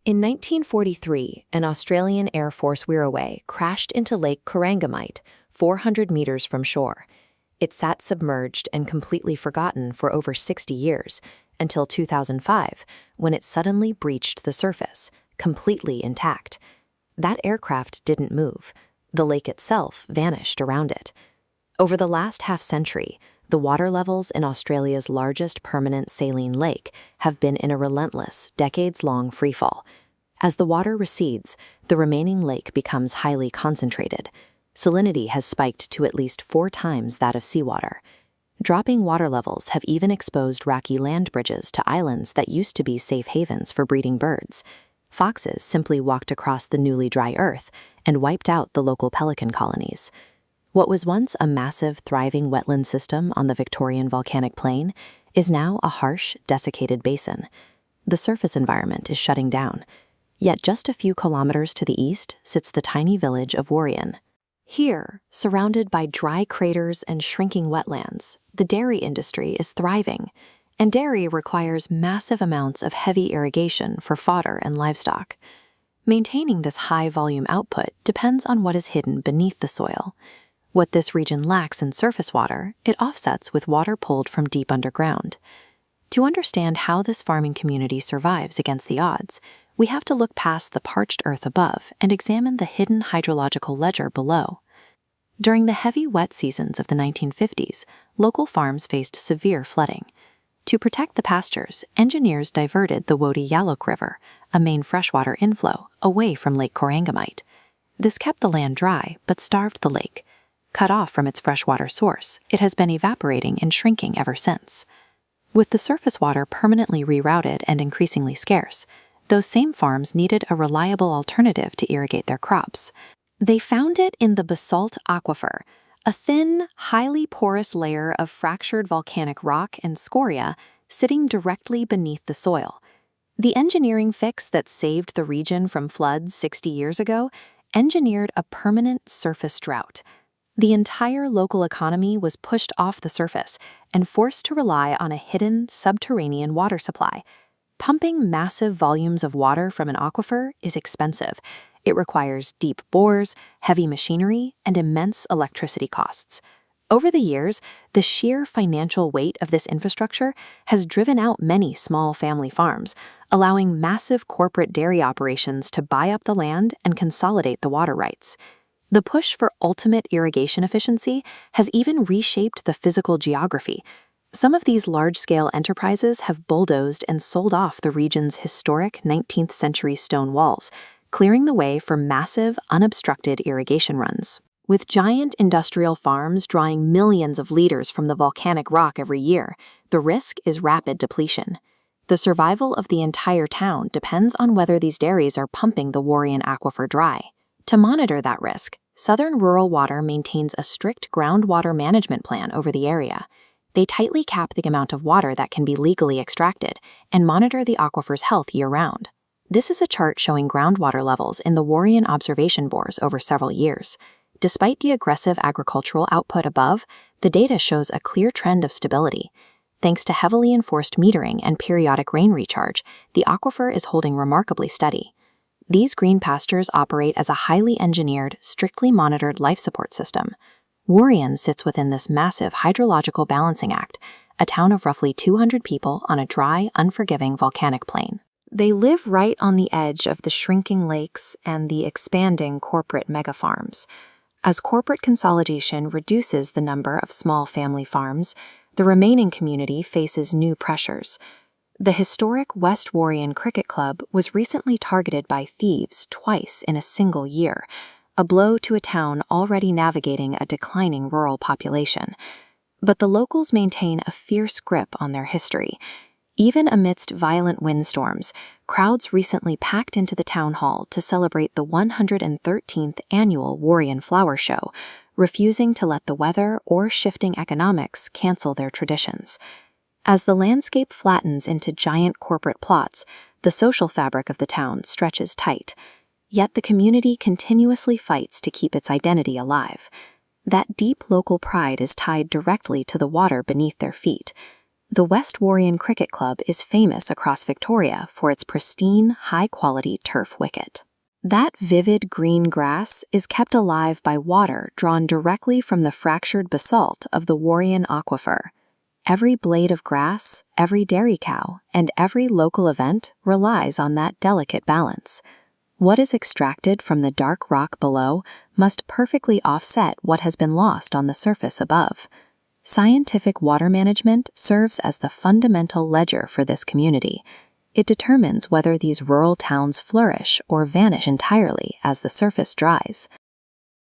In 1943, an Australian Air Force Wirraway crashed into Lake Corangamite, 400 meters from shore. It sat submerged and completely forgotten for over 60 years, until 2005, when it suddenly breached the surface, completely intact. That aircraft didn't move. The lake itself vanished around it. Over the last half-century, the water levels in Australia's largest permanent saline lake have been in a relentless, decades-long freefall. As the water recedes, the remaining lake becomes highly concentrated. Salinity has spiked to at least 4 times that of seawater. Dropping water levels have even exposed rocky land bridges to islands that used to be safe havens for breeding birds. Foxes simply walked across the newly dry earth and wiped out the local pelican colonies. What was once a massive, thriving wetland system on the Victorian volcanic plain is now a harsh, desiccated basin. The surface environment is shutting down. Yet just a few kilometers to the east sits the tiny village of Warrion. Here, surrounded by dry craters and shrinking wetlands, the dairy industry is thriving, and dairy requires massive amounts of heavy irrigation for fodder and livestock. Maintaining this high-volume output depends on what is hidden beneath the soil. What this region lacks in surface water, it offsets with water pulled from deep underground. To understand how this farming community survives against the odds, we have to look past the parched earth above and examine the hidden hydrological ledger below. During the heavy wet seasons of the 1950s, local farms faced severe flooding. To protect the pastures, engineers diverted the Wodi Yalloak River, a main freshwater inflow, away from Lake Corangamite. This kept the land dry but starved the lake. Cut off from its freshwater source, it has been evaporating and shrinking ever since. With the surface water permanently rerouted and increasingly scarce, those same farms needed a reliable alternative to irrigate their crops. They found it in the basalt aquifer, a thin, highly porous layer of fractured volcanic rock and scoria sitting directly beneath the soil. The engineering fix that saved the region from floods 60 years ago engineered a permanent surface drought. The entire local economy was pushed off the surface and forced to rely on a hidden, subterranean water supply. Pumping massive volumes of water from an aquifer is expensive. It requires deep bores, heavy machinery, and immense electricity costs. Over the years, the sheer financial weight of this infrastructure has driven out many small family farms, allowing massive corporate dairy operations to buy up the land and consolidate the water rights. The push for ultimate irrigation efficiency has even reshaped the physical geography. Some of these large-scale enterprises have bulldozed and sold off the region's historic 19th-century stone walls, clearing the way for massive, unobstructed irrigation runs. With giant industrial farms drawing millions of liters from the volcanic rock every year, the risk is rapid depletion. The survival of the entire town depends on whether these dairies are pumping the Warrion aquifer dry. To monitor that risk, Southern Rural Water maintains a strict groundwater management plan over the area. They tightly cap the amount of water that can be legally extracted and monitor the aquifer's health year-round. This is a chart showing groundwater levels in the Warrion observation bores over several years. Despite the aggressive agricultural output above, the data shows a clear trend of stability. Thanks to heavily enforced metering and periodic rain recharge, the aquifer is holding remarkably steady. These green pastures operate as a highly engineered, strictly monitored life support system. Warrion sits within this massive hydrological balancing act, a town of roughly 200 people on a dry, unforgiving volcanic plain. They live right on the edge of the shrinking lakes and the expanding corporate megafarms. As corporate consolidation reduces the number of small family farms, the remaining community faces new pressures. The historic West Warrion Cricket Club was recently targeted by thieves twice in a single year, a blow to a town already navigating a declining rural population. But the locals maintain a fierce grip on their history. Even amidst violent windstorms, crowds recently packed into the town hall to celebrate the 113th annual Warrion Flower Show, refusing to let the weather or shifting economics cancel their traditions. As the landscape flattens into giant corporate plots, the social fabric of the town stretches tight. Yet the community continuously fights to keep its identity alive. That deep local pride is tied directly to the water beneath their feet. The West Warrion Cricket Club is famous across Victoria for its pristine, high-quality turf wicket. That vivid green grass is kept alive by water drawn directly from the fractured basalt of the Warrion Aquifer. Every blade of grass, every dairy cow, and every local event relies on that delicate balance. What is extracted from the dark rock below must perfectly offset what has been lost on the surface above. Scientific water management serves as the fundamental ledger for this community. It determines whether these rural towns flourish or vanish entirely as the surface dries.